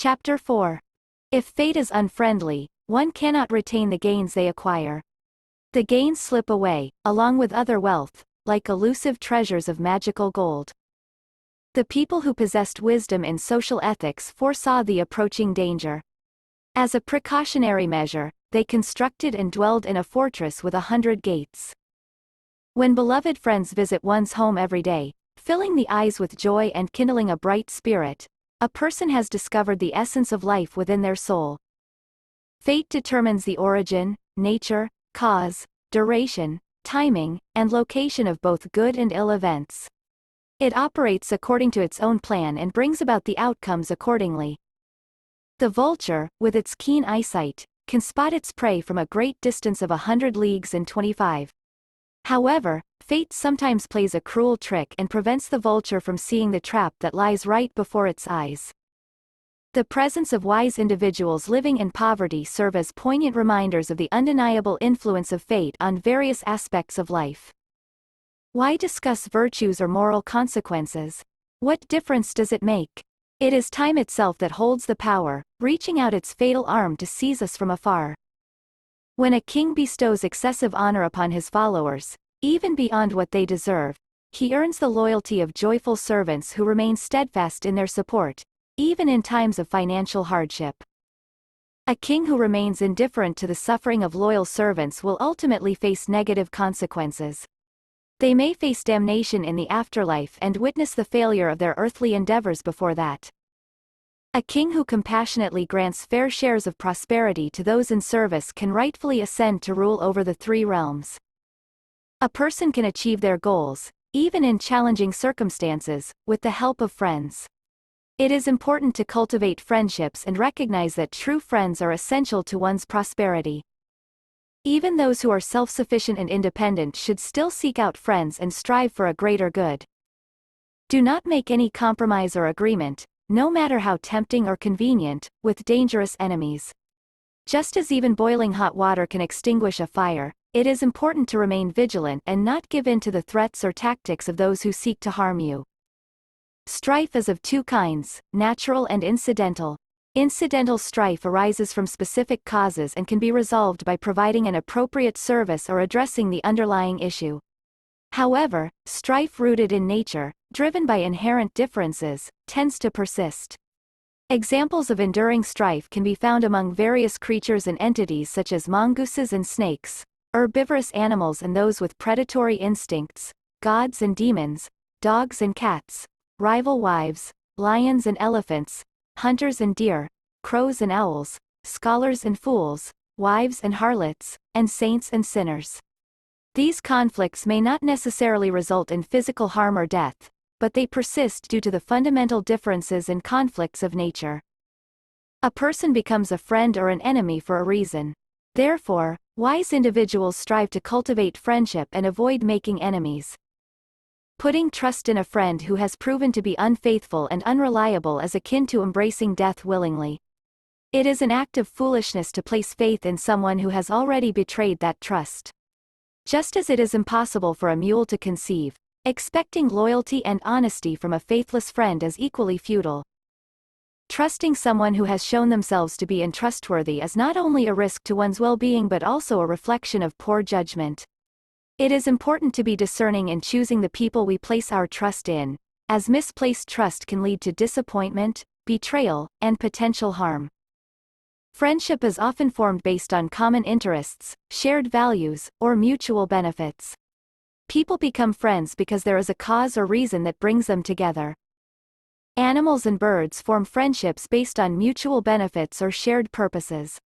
Chapter 4. If fate is unfriendly, one cannot retain the gains they acquire. The gains slip away, along with other wealth, like elusive treasures of magical gold. The people who possessed wisdom in social ethics foresaw the approaching danger. As a precautionary measure, they constructed and dwelled in a fortress with 100 gates. When beloved friends visit one's home every day, filling the eyes with joy and kindling a bright spirit, a person has discovered the essence of life within their soul. Fate determines the origin, nature, cause, duration, timing, and location of both good and ill events. It operates according to its own plan and brings about the outcomes accordingly. The vulture, with its keen eyesight, can spot its prey from a great distance of 100 leagues and 25. However, fate sometimes plays a cruel trick and prevents the vulture from seeing the trap that lies right before its eyes. The presence of wise individuals living in poverty serve as poignant reminders of the undeniable influence of fate on various aspects of life. Why discuss virtues or moral consequences? What difference does it make? It is time itself that holds the power, reaching out its fatal arm to seize us from afar. When a king bestows excessive honor upon his followers, even beyond what they deserve, he earns the loyalty of joyful servants who remain steadfast in their support, even in times of financial hardship. A king who remains indifferent to the suffering of loyal servants will ultimately face negative consequences. They may face damnation in the afterlife and witness the failure of their earthly endeavors before that. A king who compassionately grants fair shares of prosperity to those in service can rightfully ascend to rule over the three realms. A person can achieve their goals, even in challenging circumstances, with the help of friends. It is important to cultivate friendships and recognize that true friends are essential to one's prosperity. Even those who are self-sufficient and independent should still seek out friends and strive for a greater good. Do not make any compromise or agreement, no matter how tempting or convenient, with dangerous enemies. Just as even boiling hot water can extinguish a fire, it is important to remain vigilant and not give in to the threats or tactics of those who seek to harm you. Strife is of two kinds, natural and incidental. Incidental strife arises from specific causes and can be resolved by providing an appropriate service or addressing the underlying issue. However, strife rooted in nature, driven by inherent differences, tends to persist. Examples of enduring strife can be found among various creatures and entities such as mongooses and snakes, herbivorous animals and those with predatory instincts, gods and demons, dogs and cats, rival wives, lions and elephants, hunters and deer, crows and owls, scholars and fools, wives and harlots, and saints and sinners. These conflicts may not necessarily result in physical harm or death, but they persist due to the fundamental differences and conflicts of nature. A person becomes a friend or an enemy for a reason. Therefore, wise individuals strive to cultivate friendship and avoid making enemies. Putting trust in a friend who has proven to be unfaithful and unreliable is akin to embracing death willingly. It is an act of foolishness to place faith in someone who has already betrayed that trust. Just as it is impossible for a mule to conceive, expecting loyalty and honesty from a faithless friend is equally futile. Trusting someone who has shown themselves to be untrustworthy is not only a risk to one's well-being but also a reflection of poor judgment. It is important to be discerning in choosing the people we place our trust in, as misplaced trust can lead to disappointment, betrayal, and potential harm. Friendship is often formed based on common interests, shared values, or mutual benefits. People become friends because there is a cause or reason that brings them together. Animals and birds form friendships based on mutual benefits or shared purposes.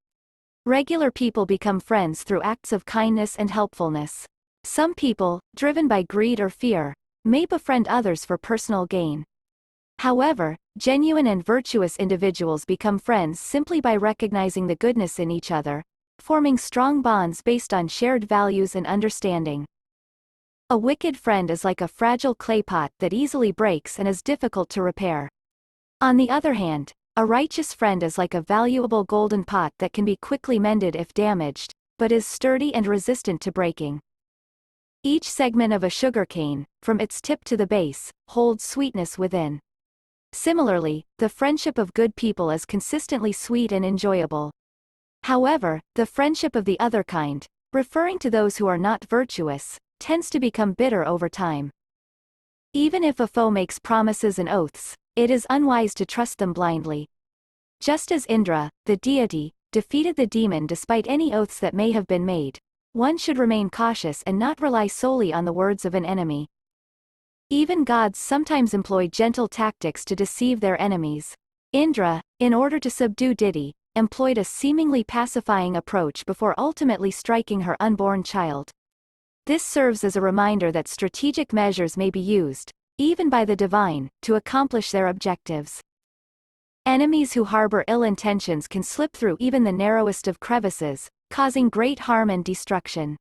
Regular people become friends through acts of kindness and helpfulness. Some people, driven by greed or fear, may befriend others for personal gain. However, genuine and virtuous individuals become friends simply by recognizing the goodness in each other, forming strong bonds based on shared values and understanding. A wicked friend is like a fragile clay pot that easily breaks and is difficult to repair. On the other hand, a righteous friend is like a valuable golden pot that can be quickly mended if damaged, but is sturdy and resistant to breaking. Each segment of a sugarcane, from its tip to the base, holds sweetness within. Similarly, the friendship of good people is consistently sweet and enjoyable. However, the friendship of the other kind, referring to those who are not virtuous, tends to become bitter over time. Even if a foe makes promises and oaths, it is unwise to trust them blindly. Just as Indra, the deity, defeated the demon despite any oaths that may have been made, one should remain cautious and not rely solely on the words of an enemy. Even gods sometimes employ gentle tactics to deceive their enemies. Indra, in order to subdue Diti, employed a seemingly pacifying approach before ultimately striking her unborn child. This serves as a reminder that strategic measures may be used, even by the divine, to accomplish their objectives. Enemies who harbor ill intentions can slip through even the narrowest of crevices, causing great harm and destruction.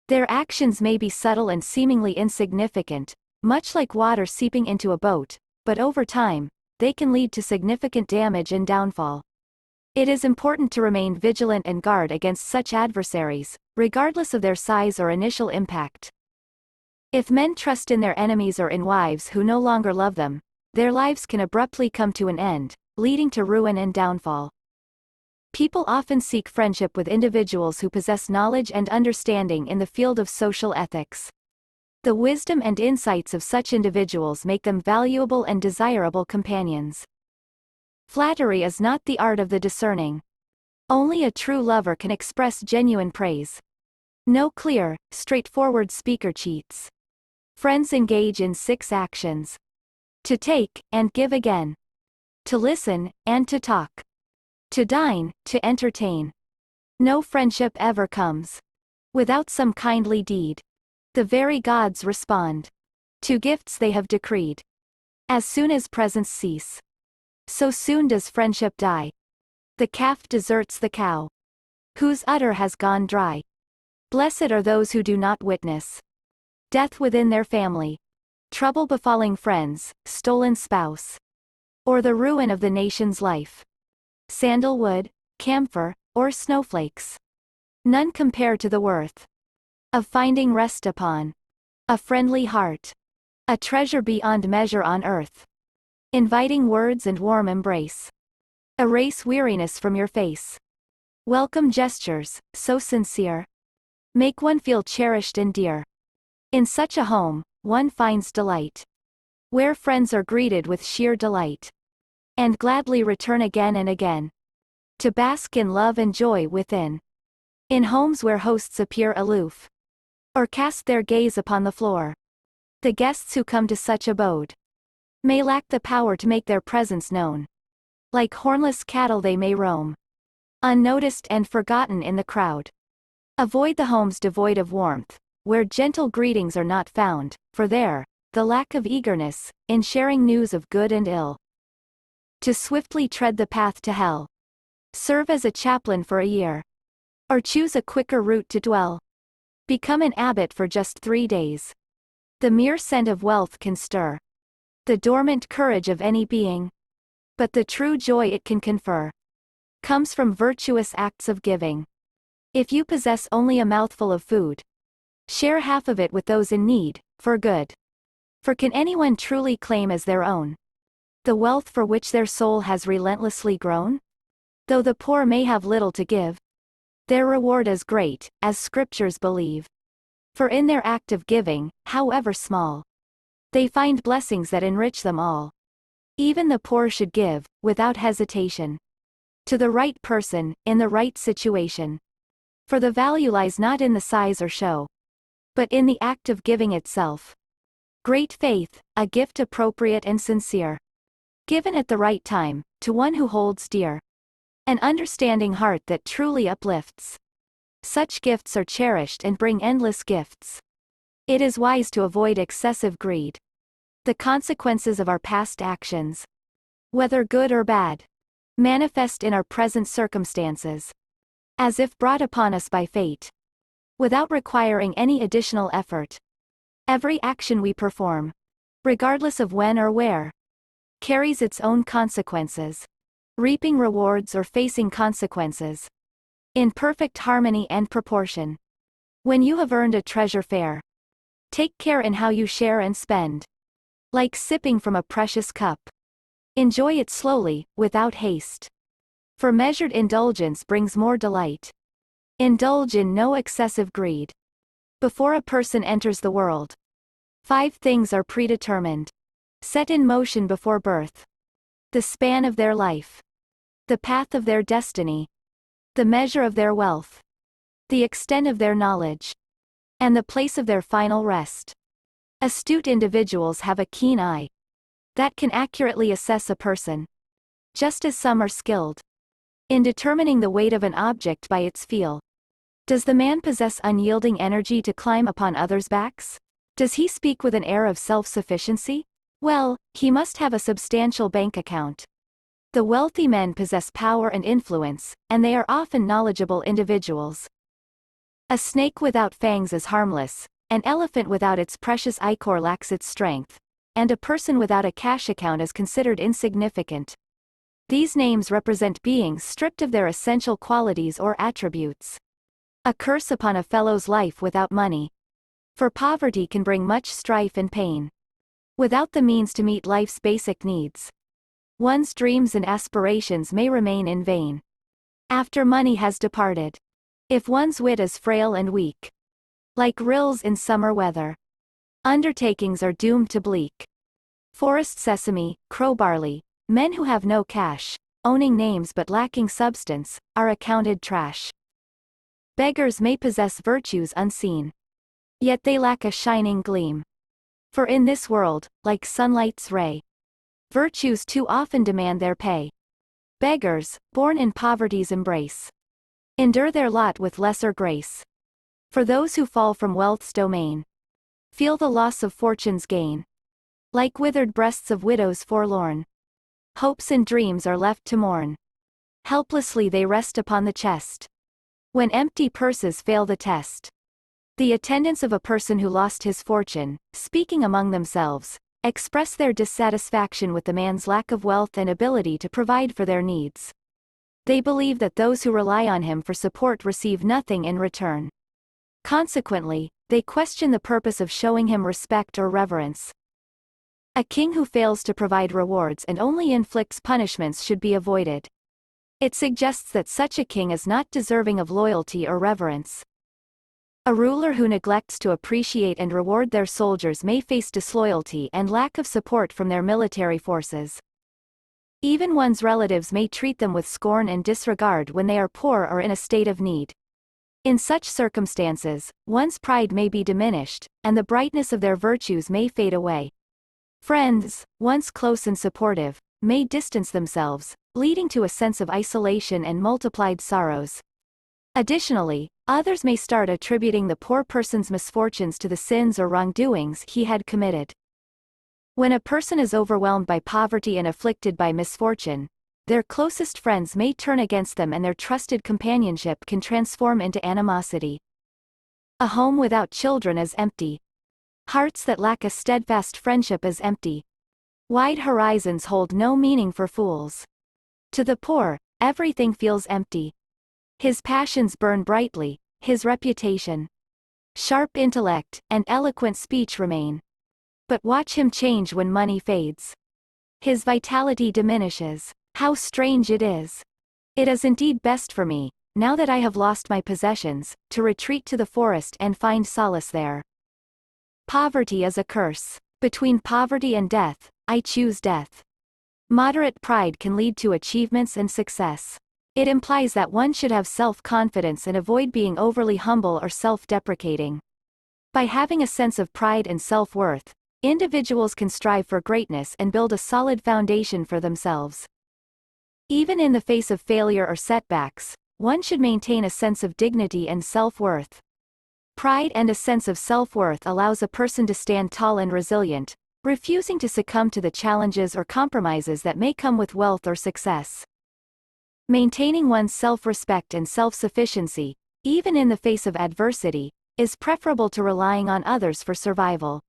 Their actions may be subtle and seemingly insignificant, much like water seeping into a boat, but over time, they can lead to significant damage and downfall. It is important to remain vigilant and guard against such adversaries, regardless of their size or initial impact. If men trust in their enemies or in wives who no longer love them, their lives can abruptly come to an end, leading to ruin and downfall. People often seek friendship with individuals who possess knowledge and understanding in the field of social ethics. The wisdom and insights of such individuals make them valuable and desirable companions. Flattery is not the art of the discerning. Only a true lover can express genuine praise. No clear, straightforward speaker cheats. Friends engage in 6 actions: to take, and give again. To listen, and to talk. To dine, to entertain. No friendship ever comes without some kindly deed. The very gods respond to gifts they have decreed. As soon as presents cease, so soon does friendship die. The calf deserts the cow, whose udder has gone dry. Blessed are those who do not witness death within their family, trouble befalling friends, stolen spouse, or the ruin of the nation's life. Sandalwood, camphor, or snowflakes, none compare to the worth of finding rest upon a friendly heart, a treasure beyond measure on earth. Inviting words and warm embrace erase weariness from your face. Welcome gestures, so sincere, make one feel cherished and dear. In such a home, one finds delight, where friends are greeted with sheer delight, and gladly return again and again, to bask in love and joy within. In homes where hosts appear aloof, or cast their gaze upon the floor, the guests who come to such abode may lack the power to make their presence known. Like hornless cattle they may roam, unnoticed and forgotten in the crowd. Avoid the homes devoid of warmth, where gentle greetings are not found, for there, the lack of eagerness, in sharing news of good and ill. To swiftly tread the path to hell. Serve as a chaplain for a year. Or choose a quicker route to dwell. Become an abbot for just 3 days. The mere scent of wealth can stir the dormant courage of any being. But the true joy it can confer comes from virtuous acts of giving. If you possess only a mouthful of food, share half of it with those in need, for good. For can anyone truly claim as their own the wealth for which their soul has relentlessly grown? Though the poor may have little to give, their reward is great, as scriptures believe. For in their act of giving, however small, they find blessings that enrich them all. Even the poor should give, without hesitation, to the right person, in the right situation. For the value lies not in the size or show, but in the act of giving itself. Great faith, a gift appropriate and sincere, given at the right time, to one who holds dear. An understanding heart that truly uplifts. Such gifts are cherished and bring endless gifts. It is wise to avoid excessive greed. The consequences of our past actions, whether good or bad, manifest in our present circumstances, as if brought upon us by fate, without requiring any additional effort. Every action we perform, regardless of when or where, carries its own consequences, reaping rewards or facing consequences, in perfect harmony and proportion. When you have earned a treasure fair, take care in how you share and spend. Like sipping from a precious cup, Enjoy it slowly, without haste. For measured indulgence brings more delight. Indulge in no excessive greed. Before a person enters the world, 5 things are predetermined. Set in motion before birth. The span of their life. The path of their destiny. The measure of their wealth. The extent of their knowledge. And the place of their final rest. Astute individuals have a keen eye that can accurately assess a person, just as some are skilled in determining the weight of an object by its feel. Does the man possess unyielding energy to climb upon others' backs? Does he speak with an air of self-sufficiency? Well, he must have a substantial bank account. The wealthy men possess power and influence, and they are often knowledgeable individuals. A snake without fangs is harmless, an elephant without its precious ichor lacks its strength, and a person without a cash account is considered insignificant. These names represent beings stripped of their essential qualities or attributes. A curse upon a fellow's life without money. For poverty can bring much strife and pain. Without the means to meet life's basic needs, one's dreams and aspirations may remain in vain. After money has departed, if one's wit is frail and weak, like rills in summer weather, undertakings are doomed to bleak. Forest sesame, crowbarley, men who have no cash, owning names but lacking substance, are accounted trash. Beggars may possess virtues unseen, yet they lack a shining gleam. For in this world, like sunlight's ray, virtues too often demand their pay. Beggars, born in poverty's embrace, endure their lot with lesser grace. For those who fall from wealth's domain, feel the loss of fortune's gain. Like withered breasts of widows forlorn, hopes and dreams are left to mourn. Helplessly they rest upon the chest, when empty purses fail the test. The attendants of a person who lost his fortune, speaking among themselves, express their dissatisfaction with the man's lack of wealth and ability to provide for their needs. They believe that those who rely on him for support receive nothing in return. Consequently, they question the purpose of showing him respect or reverence. A king who fails to provide rewards and only inflicts punishments should be avoided. It suggests that such a king is not deserving of loyalty or reverence. A ruler who neglects to appreciate and reward their soldiers may face disloyalty and lack of support from their military forces. Even one's relatives may treat them with scorn and disregard when they are poor or in a state of need. In such circumstances, one's pride may be diminished, and the brightness of their virtues may fade away. Friends, once close and supportive, may distance themselves, leading to a sense of isolation and multiplied sorrows. Additionally, others may start attributing the poor person's misfortunes to the sins or wrongdoings he had committed. When a person is overwhelmed by poverty and afflicted by misfortune, their closest friends may turn against them and their trusted companionship can transform into animosity. A home without children is empty. Hearts that lack a steadfast friendship is empty. Wide horizons hold no meaning for fools. To the poor, everything feels empty. His passions burn brightly, his reputation, sharp intellect, and eloquent speech remain. But watch him change when money fades. His vitality diminishes. How strange it is! It is indeed best for me, now that I have lost my possessions, to retreat to the forest and find solace there. Poverty is a curse. Between poverty and death, I choose death. Moderate pride can lead to achievements and success. It implies that one should have self-confidence and avoid being overly humble or self-deprecating. By having a sense of pride and self-worth, individuals can strive for greatness and build a solid foundation for themselves. Even in the face of failure or setbacks, one should maintain a sense of dignity and self-worth. Pride and a sense of self-worth allows a person to stand tall and resilient, refusing to succumb to the challenges or compromises that may come with wealth or success. Maintaining one's self-respect and self-sufficiency, even in the face of adversity, is preferable to relying on others for survival.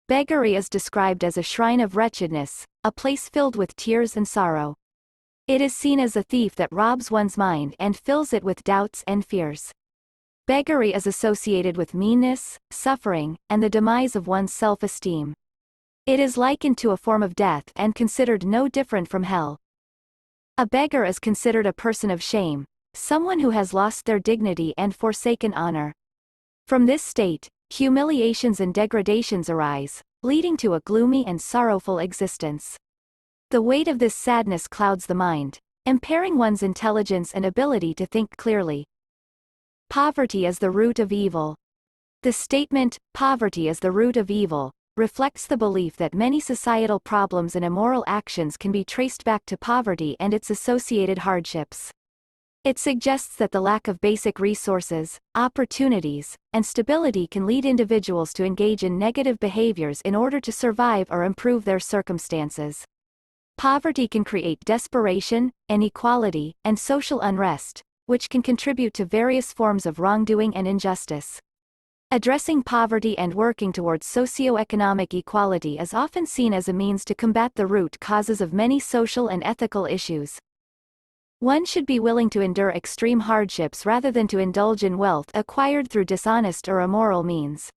Beggary is described as a shrine of wretchedness, a place filled with tears and sorrow. It is seen as a thief that robs one's mind and fills it with doubts and fears. Beggary is associated with meanness, suffering, and the demise of one's self-esteem. It is likened to a form of death and considered no different from hell. A beggar is considered a person of shame, someone who has lost their dignity and forsaken honor. From this state, humiliations and degradations arise, leading to a gloomy and sorrowful existence. The weight of this sadness clouds the mind, impairing one's intelligence and ability to think clearly. Poverty is the root of evil. The statement, "Poverty is the root of evil," reflects the belief that many societal problems and immoral actions can be traced back to poverty and its associated hardships. It suggests that the lack of basic resources, opportunities, and stability can lead individuals to engage in negative behaviors in order to survive or improve their circumstances. Poverty can create desperation, inequality, and social unrest, which can contribute to various forms of wrongdoing and injustice. Addressing poverty and working towards socio-economic equality is often seen as a means to combat the root causes of many social and ethical issues. One should be willing to endure extreme hardships rather than to indulge in wealth acquired through dishonest or immoral means.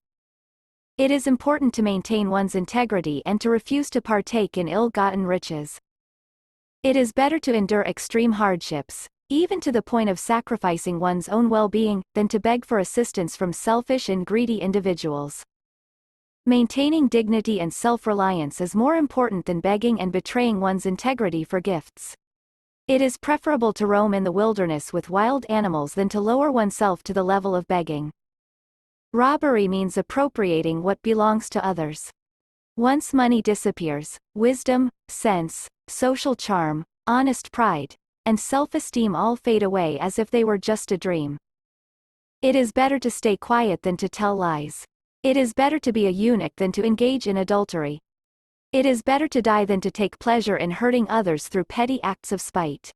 It is important to maintain one's integrity and to refuse to partake in ill-gotten riches. It is better to endure extreme hardships, even to the point of sacrificing one's own well-being, than to beg for assistance from selfish and greedy individuals. Maintaining dignity and self-reliance is more important than begging and betraying one's integrity for gifts. It is preferable to roam in the wilderness with wild animals than to lower oneself to the level of begging. Robbery means appropriating what belongs to others. Once money disappears, wisdom, sense, social charm, honest pride, and self-esteem all fade away as if they were just a dream. It is better to stay quiet than to tell lies. It is better to be a eunuch than to engage in adultery. It is better to die than to take pleasure in hurting others through petty acts of spite.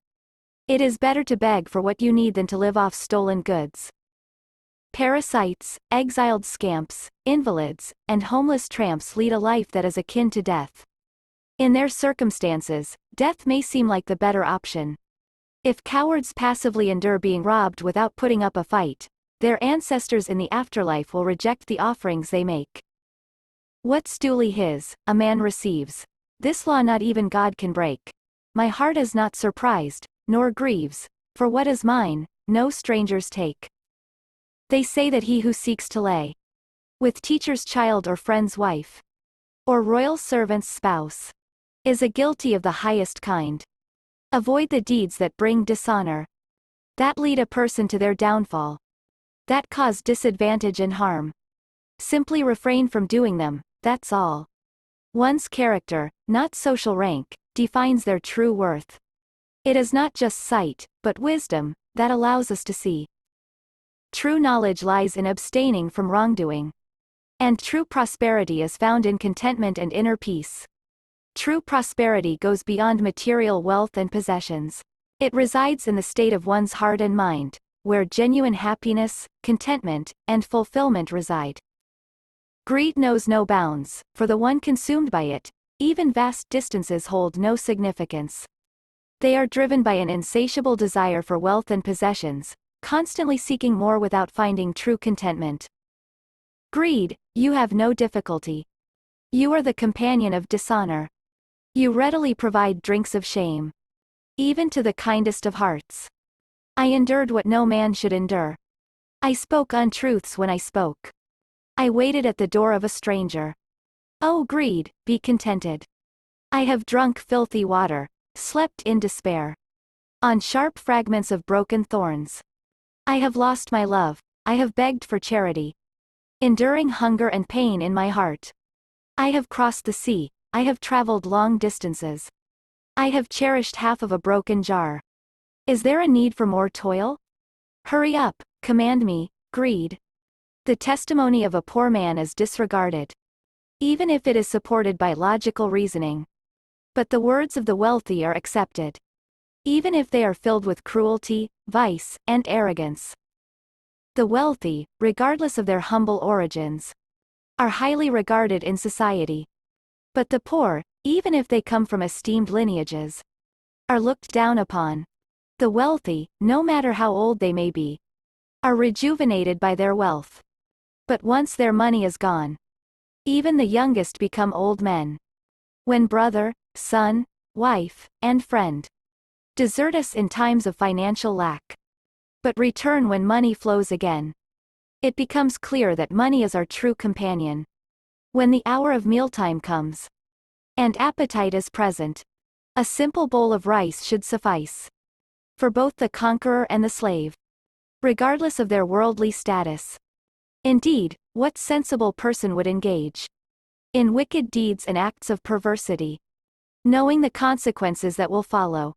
It is better to beg for what you need than to live off stolen goods. Parasites, exiled scamps, invalids, and homeless tramps lead a life that is akin to death. In their circumstances, death may seem like the better option. If cowards passively endure being robbed without putting up a fight, their ancestors in the afterlife will reject the offerings they make. What's duly his, a man receives. This law not even God can break. My heart is not surprised, nor grieves, for what is mine, no strangers take. They say that he who seeks to lay with teacher's child or friend's wife, or royal servant's spouse, is a guilty of the highest kind. Avoid the deeds that bring dishonor, that lead a person to their downfall, that cause disadvantage and harm. Simply refrain from doing them, that's all. One's character, not social rank, defines their true worth. It is not just sight, but wisdom, that allows us to see. True knowledge lies in abstaining from wrongdoing. And true prosperity is found in contentment and inner peace. True prosperity goes beyond material wealth and possessions. It resides in the state of one's heart and mind, where genuine happiness, contentment, and fulfillment reside. Greed knows no bounds, for the one consumed by it, even vast distances hold no significance. They are driven by an insatiable desire for wealth and possessions, constantly seeking more without finding true contentment. Greed, you have no difficulty. You are the companion of dishonor. You readily provide drinks of shame. Even to the kindest of hearts. I endured what no man should endure. I spoke untruths when I spoke. I waited at the door of a stranger. O greed, be contented. I have drunk filthy water, slept in despair. On sharp fragments of broken thorns. I have lost my love, I have begged for charity. Enduring hunger and pain in my heart. I have crossed the sea, I have traveled long distances. I have cherished half of a broken jar. Is there a need for more toil? Hurry up, command me, greed. The testimony of a poor man is disregarded, even if it is supported by logical reasoning. But the words of the wealthy are accepted, even if they are filled with cruelty, vice, and arrogance. The wealthy, regardless of their humble origins, are highly regarded in society. But the poor, even if they come from esteemed lineages, are looked down upon. The wealthy, no matter how old they may be, are rejuvenated by their wealth. But once their money is gone, even the youngest become old men. When brother, son, wife, and friend desert us in times of financial lack, but return when money flows again, it becomes clear that money is our true companion. When the hour of mealtime comes, and appetite is present, a simple bowl of rice should suffice for both the conqueror and the slave, regardless of their worldly status. Indeed, what sensible person would engage in wicked deeds and acts of perversity, knowing the consequences that will follow,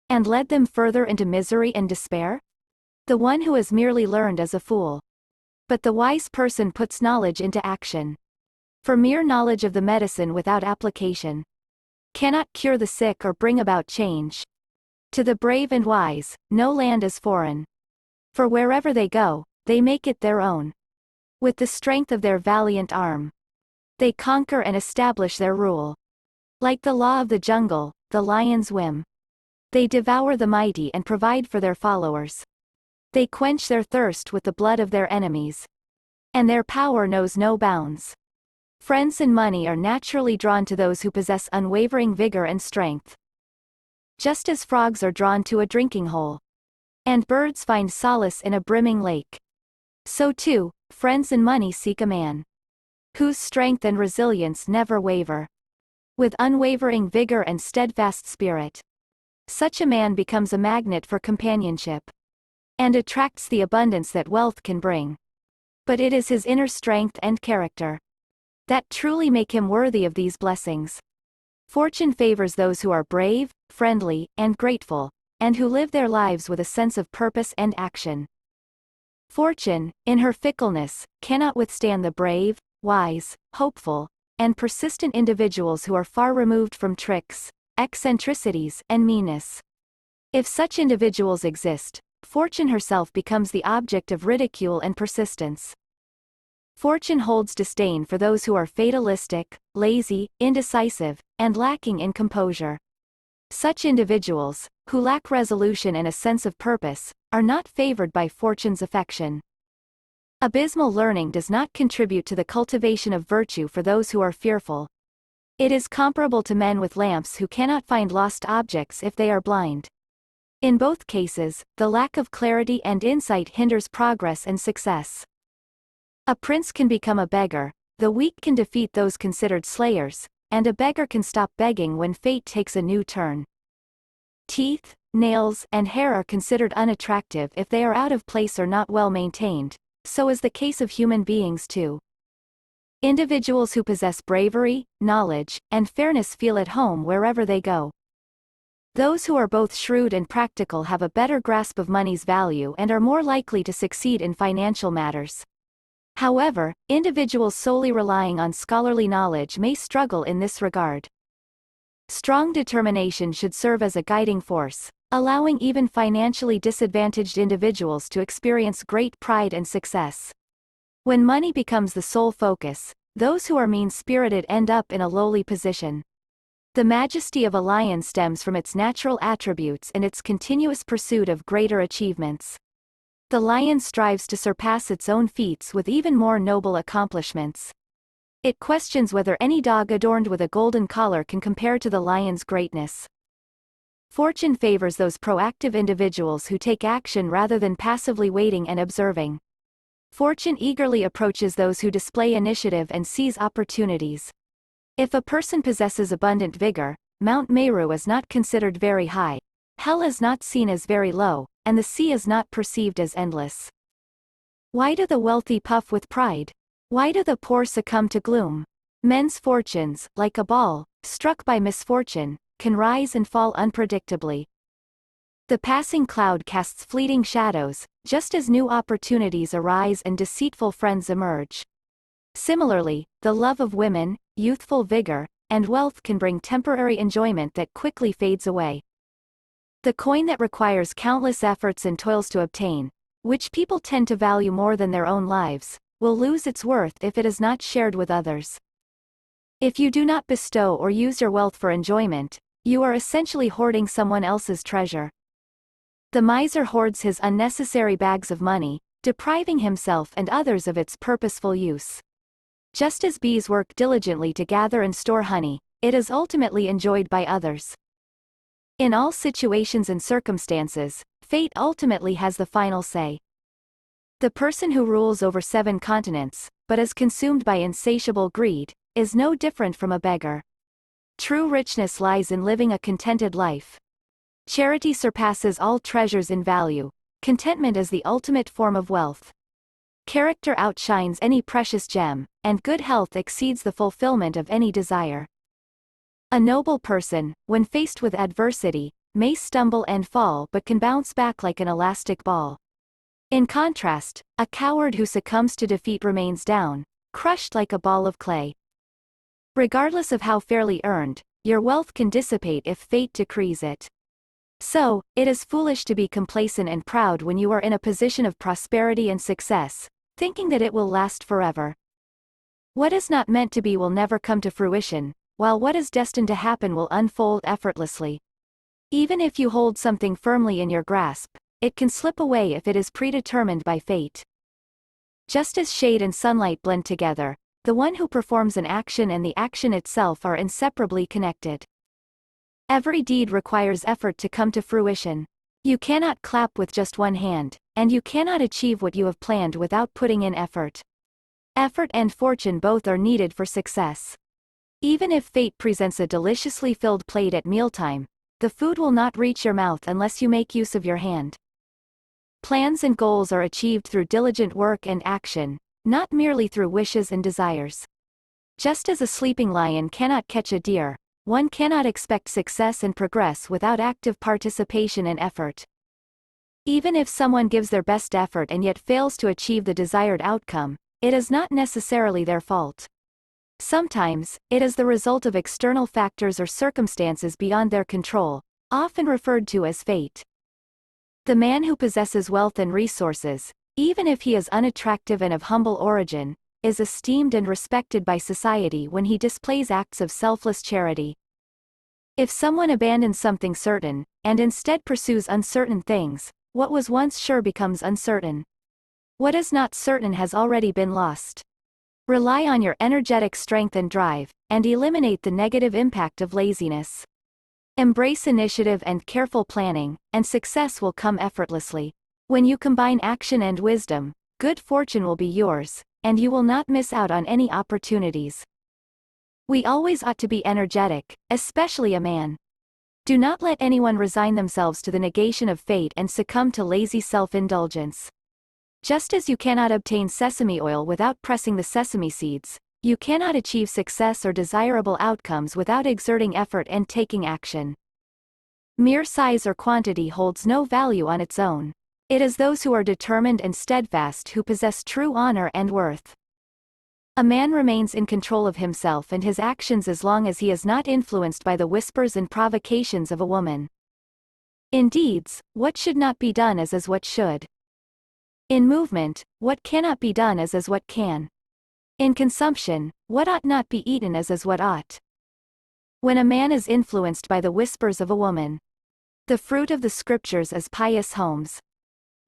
and led them further into misery and despair? The one who has merely learned is a fool. But the wise person puts knowledge into action. For mere knowledge of the medicine without application cannot cure the sick or bring about change. To the brave and wise, no land is foreign. For wherever they go, they make it their own. With the strength of their valiant arm, they conquer and establish their rule. Like the law of the jungle, the lion's whim, they devour the mighty and provide for their followers. They quench their thirst with the blood of their enemies, and their power knows no bounds. Friends and money are naturally drawn to those who possess unwavering vigor and strength. Just as frogs are drawn to a drinking hole, and birds find solace in a brimming lake, so too, friends and money seek a man whose strength and resilience never waver. With unwavering vigor and steadfast spirit, such a man becomes a magnet for companionship, and attracts the abundance that wealth can bring. But it is his inner strength and character that truly make him worthy of these blessings. Fortune favors those who are brave, friendly, and grateful, and who live their lives with a sense of purpose and action. Fortune, in her fickleness, cannot withstand the brave, wise, hopeful, and persistent individuals who are far removed from tricks, eccentricities, and meanness. If such individuals exist, Fortune herself becomes the object of ridicule and persistence. Fortune holds disdain for those who are fatalistic, lazy, indecisive, and lacking in composure. Such individuals, who lack resolution and a sense of purpose, are not favored by Fortune's affection. Abysmal learning does not contribute to the cultivation of virtue for those who are fearful. It is comparable to men with lamps who cannot find lost objects if they are blind. In both cases, the lack of clarity and insight hinders progress and success. A prince can become a beggar, the weak can defeat those considered slayers, and a beggar can stop begging when fate takes a new turn. Teeth, nails, and hair are considered unattractive if they are out of place or not well maintained, so is the case of human beings too. Individuals who possess bravery, knowledge, and fairness feel at home wherever they go. Those who are both shrewd and practical have a better grasp of money's value and are more likely to succeed in financial matters. However, individuals solely relying on scholarly knowledge may struggle in this regard. Strong determination should serve as a guiding force, allowing even financially disadvantaged individuals to experience great pride and success. When money becomes the sole focus, those who are mean-spirited end up in a lowly position. The majesty of a lion stems from its natural attributes and its continuous pursuit of greater achievements. The lion strives to surpass its own feats with even more noble accomplishments. It questions whether any dog adorned with a golden collar can compare to the lion's greatness. Fortune favors those proactive individuals who take action rather than passively waiting and observing. Fortune eagerly approaches those who display initiative and seize opportunities. If a person possesses abundant vigor, Mount Meru is not considered very high, hell is not seen as very low, and the sea is not perceived as endless. Why do the wealthy puff with pride? Why do the poor succumb to gloom? Men's fortunes, like a ball, struck by misfortune, can rise and fall unpredictably. The passing cloud casts fleeting shadows, just as new opportunities arise and deceitful friends emerge. Similarly, the love of women, youthful vigor, and wealth can bring temporary enjoyment that quickly fades away. The coin that requires countless efforts and toils to obtain, which people tend to value more than their own lives, will lose its worth if it is not shared with others. If you do not bestow or use your wealth for enjoyment, you are essentially hoarding someone else's treasure. The miser hoards his unnecessary bags of money, depriving himself and others of its purposeful use. Just as bees work diligently to gather and store honey, it is ultimately enjoyed by others. In all situations and circumstances, fate ultimately has the final say. The person who rules over 7 continents, but is consumed by insatiable greed, is no different from a beggar. True richness lies in living a contented life. Charity surpasses all treasures in value. Contentment is the ultimate form of wealth. Character outshines any precious gem, and good health exceeds the fulfillment of any desire. A noble person, when faced with adversity, may stumble and fall but can bounce back like an elastic ball. In contrast, a coward who succumbs to defeat remains down, crushed like a ball of clay. Regardless of how fairly earned, your wealth can dissipate if fate decrees it. So, it is foolish to be complacent and proud when you are in a position of prosperity and success, thinking that it will last forever. What is not meant to be will never come to fruition, while what is destined to happen will unfold effortlessly. Even if you hold something firmly in your grasp, it can slip away if it is predetermined by fate. Just as shade and sunlight blend together, the one who performs an action and the action itself are inseparably connected. Every deed requires effort to come to fruition. You cannot clap with just one hand, and you cannot achieve what you have planned without putting in effort. Effort and fortune both are needed for success. Even if fate presents a deliciously filled plate at mealtime, the food will not reach your mouth unless you make use of your hand. Plans and goals are achieved through diligent work and action, not merely through wishes and desires. Just as a sleeping lion cannot catch a deer, one cannot expect success and progress without active participation and effort. Even if someone gives their best effort and yet fails to achieve the desired outcome, it is not necessarily their fault. Sometimes, it is the result of external factors or circumstances beyond their control, often referred to as fate. The man who possesses wealth and resources, even if he is unattractive and of humble origin, is esteemed and respected by society when he displays acts of selfless charity. If someone abandons something certain, and instead pursues uncertain things, what was once sure becomes uncertain. What is not certain has already been lost. Rely on your energetic strength and drive, and eliminate the negative impact of laziness. Embrace initiative and careful planning, and success will come effortlessly. When you combine action and wisdom, good fortune will be yours, and you will not miss out on any opportunities. We always ought to be energetic, especially a man. Do not let anyone resign themselves to the negation of fate and succumb to lazy self-indulgence. Just as you cannot obtain sesame oil without pressing the sesame seeds, you cannot achieve success or desirable outcomes without exerting effort and taking action. Mere size or quantity holds no value on its own. It is those who are determined and steadfast who possess true honor and worth. A man remains in control of himself and his actions as long as he is not influenced by the whispers and provocations of a woman. In deeds, what should not be done is what should. In movement, what cannot be done is what can. In consumption, what ought not be eaten is what ought. When a man is influenced by the whispers of a woman, the fruit of the scriptures is pious homes.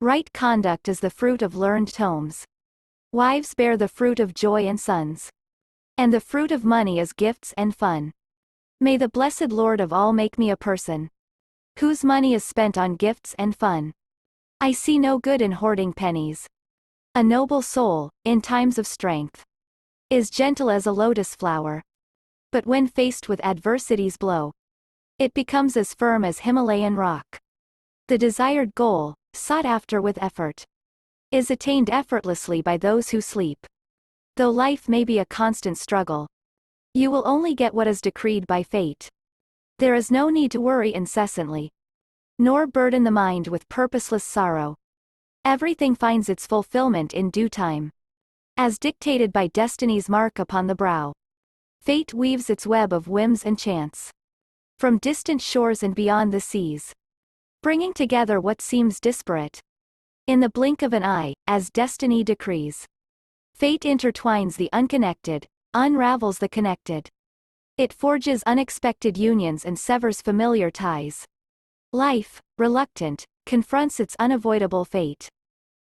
Right conduct is the fruit of learned tomes. Wives bear the fruit of joy and sons. And the fruit of money is gifts and fun. May the blessed Lord of all make me a person whose money is spent on gifts and fun. I see no good in hoarding pennies. A noble soul, in times of strength, is gentle as a lotus flower. But when faced with adversity's blow, it becomes as firm as Himalayan rock. The desired goal, sought after with effort, is attained effortlessly by those who sleep. Though life may be a constant struggle, you will only get what is decreed by fate. There is no need to worry incessantly, nor burden the mind with purposeless sorrow. Everything finds its fulfillment in due time, as dictated by destiny's mark upon the brow. Fate weaves its web of whims and chance, from distant shores and beyond the seas, bringing together what seems disparate. In the blink of an eye, as destiny decrees, fate intertwines the unconnected, unravels the connected. It forges unexpected unions and severs familiar ties. Life, reluctant, confronts its unavoidable fate.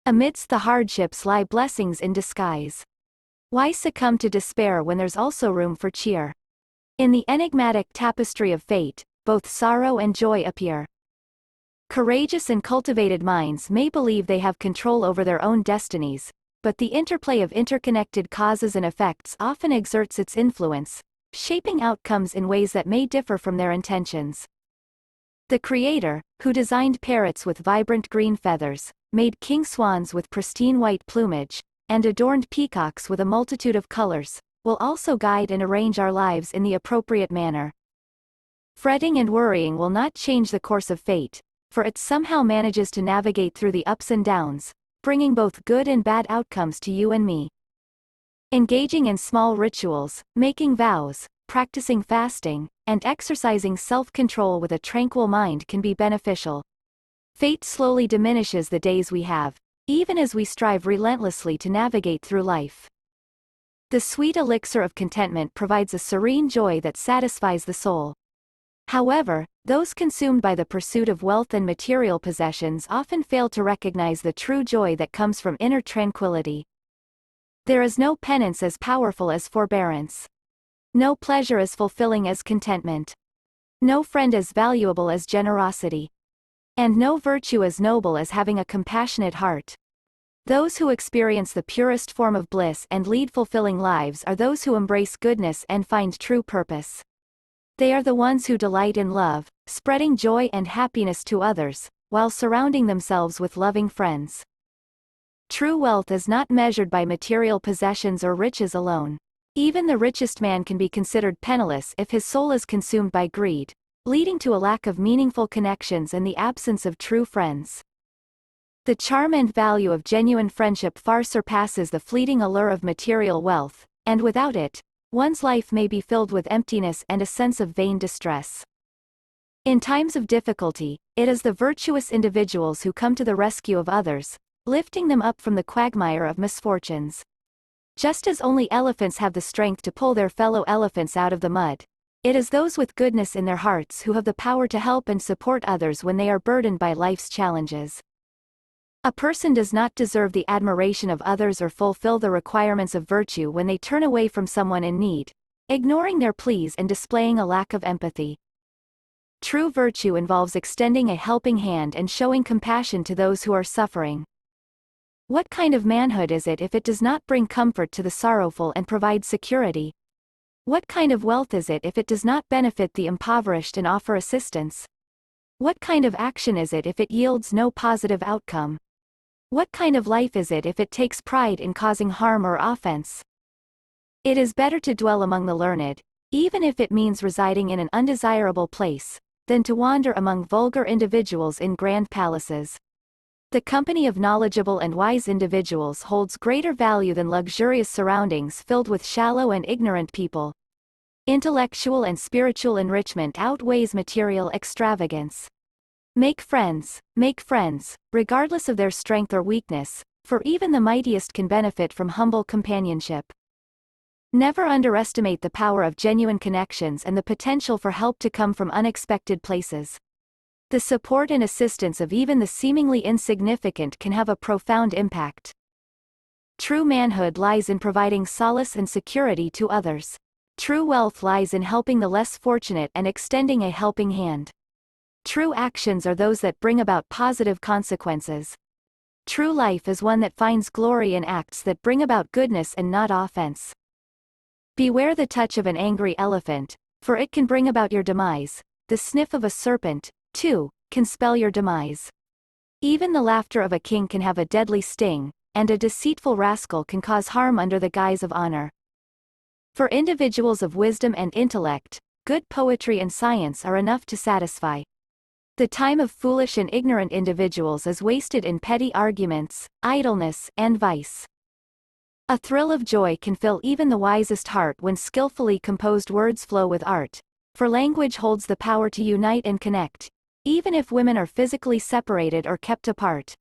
Amidst the hardships lie blessings in disguise. Why succumb to despair when there's also room for cheer? In the enigmatic tapestry of fate, both sorrow and joy appear. Courageous and cultivated minds may believe they have control over their own destinies, but the interplay of interconnected causes and effects often exerts its influence, shaping outcomes in ways that may differ from their intentions. The Creator, who designed parrots with vibrant green feathers, made king swans with pristine white plumage, and adorned peacocks with a multitude of colors, will also guide and arrange our lives in the appropriate manner. Fretting and worrying will not change the course of fate, for it somehow manages to navigate through the ups and downs, bringing both good and bad outcomes to you and me. Engaging in small rituals, making vows, practicing fasting, and exercising self-control with a tranquil mind can be beneficial. Fate slowly diminishes the days we have, even as we strive relentlessly to navigate through life. The sweet elixir of contentment provides a serene joy that satisfies the soul. However, those consumed by the pursuit of wealth and material possessions often fail to recognize the true joy that comes from inner tranquility. There is no penance as powerful as forbearance. No pleasure as fulfilling as contentment. No friend as valuable as generosity. And no virtue as noble as having a compassionate heart. Those who experience the purest form of bliss and lead fulfilling lives are those who embrace goodness and find true purpose. They are the ones who delight in love, spreading joy and happiness to others, while surrounding themselves with loving friends. True wealth is not measured by material possessions or riches alone. Even the richest man can be considered penniless if his soul is consumed by greed, leading to a lack of meaningful connections and the absence of true friends. The charm and value of genuine friendship far surpasses the fleeting allure of material wealth, and without it, one's life may be filled with emptiness and a sense of vain distress. In times of difficulty, it is the virtuous individuals who come to the rescue of others, lifting them up from the quagmire of misfortunes. Just as only elephants have the strength to pull their fellow elephants out of the mud, it is those with goodness in their hearts who have the power to help and support others when they are burdened by life's challenges. A person does not deserve the admiration of others or fulfill the requirements of virtue when they turn away from someone in need, ignoring their pleas and displaying a lack of empathy. True virtue involves extending a helping hand and showing compassion to those who are suffering. What kind of manhood is it if it does not bring comfort to the sorrowful and provide security? What kind of wealth is it if it does not benefit the impoverished and offer assistance? What kind of action is it if it yields no positive outcome? What kind of life is it if it takes pride in causing harm or offense? It is better to dwell among the learned, even if it means residing in an undesirable place, than to wander among vulgar individuals in grand palaces. The company of knowledgeable and wise individuals holds greater value than luxurious surroundings filled with shallow and ignorant people. Intellectual and spiritual enrichment outweighs material extravagance. Make friends, regardless of their strength or weakness, for even the mightiest can benefit from humble companionship. Never underestimate the power of genuine connections and the potential for help to come from unexpected places. The support and assistance of even the seemingly insignificant can have a profound impact. True manhood lies in providing solace and security to others. True wealth lies in helping the less fortunate and extending a helping hand. True actions are those that bring about positive consequences. True life is one that finds glory in acts that bring about goodness and not offense. Beware the touch of an angry elephant, for it can bring about your demise. The sniff of a serpent, too, can spell your demise. Even the laughter of a king can have a deadly sting, and a deceitful rascal can cause harm under the guise of honor. For individuals of wisdom and intellect, good poetry and science are enough to satisfy. The time of foolish and ignorant individuals is wasted in petty arguments, idleness, and vice. A thrill of joy can fill even the wisest heart when skillfully composed words flow with art, for language holds the power to unite and connect, even if women are physically separated or kept apart.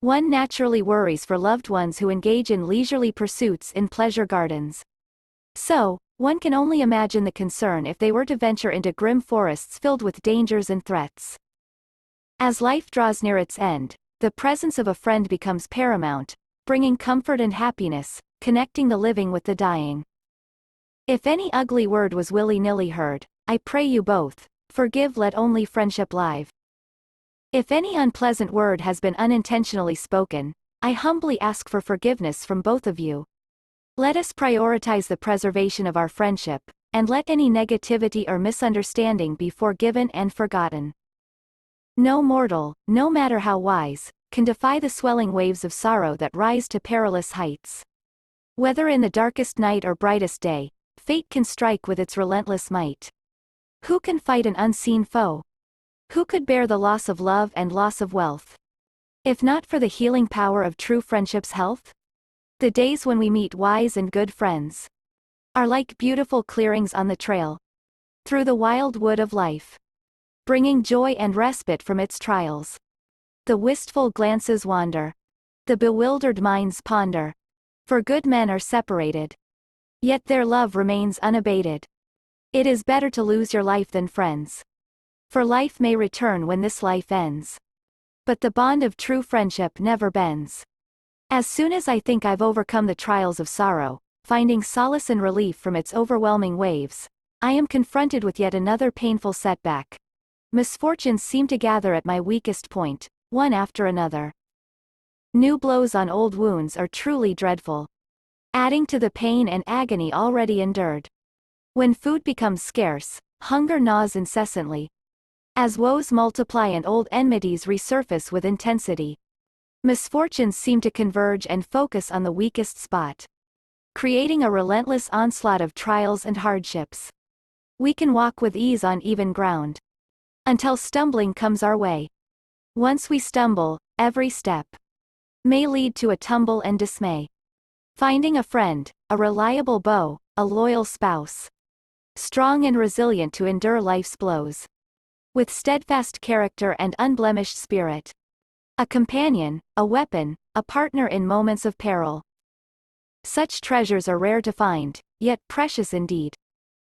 One naturally worries for loved ones who engage in leisurely pursuits in pleasure gardens. So, one can only imagine the concern if they were to venture into grim forests filled with dangers and threats. As life draws near its end, the presence of a friend becomes paramount, bringing comfort and happiness, connecting the living with the dying. If any ugly word was willy-nilly heard, I pray you both, forgive, let only friendship live. If any unpleasant word has been unintentionally spoken, I humbly ask for forgiveness from both of you. Let us prioritize the preservation of our friendship, and let any negativity or misunderstanding be forgiven and forgotten. No mortal, no matter how wise, can defy the swelling waves of sorrow that rise to perilous heights. Whether in the darkest night or brightest day, fate can strike with its relentless might. Who can fight an unseen foe? Who could bear the loss of love and loss of wealth? If not for the healing power of true friendship's health? The days when we meet wise and good friends are like beautiful clearings on the trail through the wild wood of life, bringing joy and respite from its trials. The wistful glances wander, the bewildered minds ponder, for good men are separated, yet their love remains unabated. It is better to lose your life than friends, for life may return when this life ends, but the bond of true friendship never bends. As soon as I think I've overcome the trials of sorrow, finding solace and relief from its overwhelming waves, I am confronted with yet another painful setback. Misfortunes seem to gather at my weakest point, one after another. New blows on old wounds are truly dreadful, adding to the pain and agony already endured. When food becomes scarce, hunger gnaws incessantly. As woes multiply and old enmities resurface with intensity, misfortunes seem to converge and focus on the weakest spot, creating a relentless onslaught of trials and hardships. We can walk with ease on even ground, until stumbling comes our way. Once we stumble, every step may lead to a tumble and dismay. Finding a friend, a reliable beau, a loyal spouse, strong and resilient to endure life's blows, with steadfast character and unblemished spirit. A companion, a weapon, a partner in moments of peril. Such treasures are rare to find, yet precious indeed.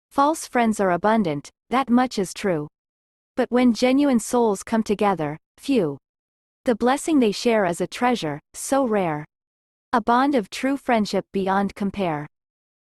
False friends are abundant, that much is true. But when genuine souls come together, few. The blessing they share is a treasure, so rare. A bond of true friendship beyond compare.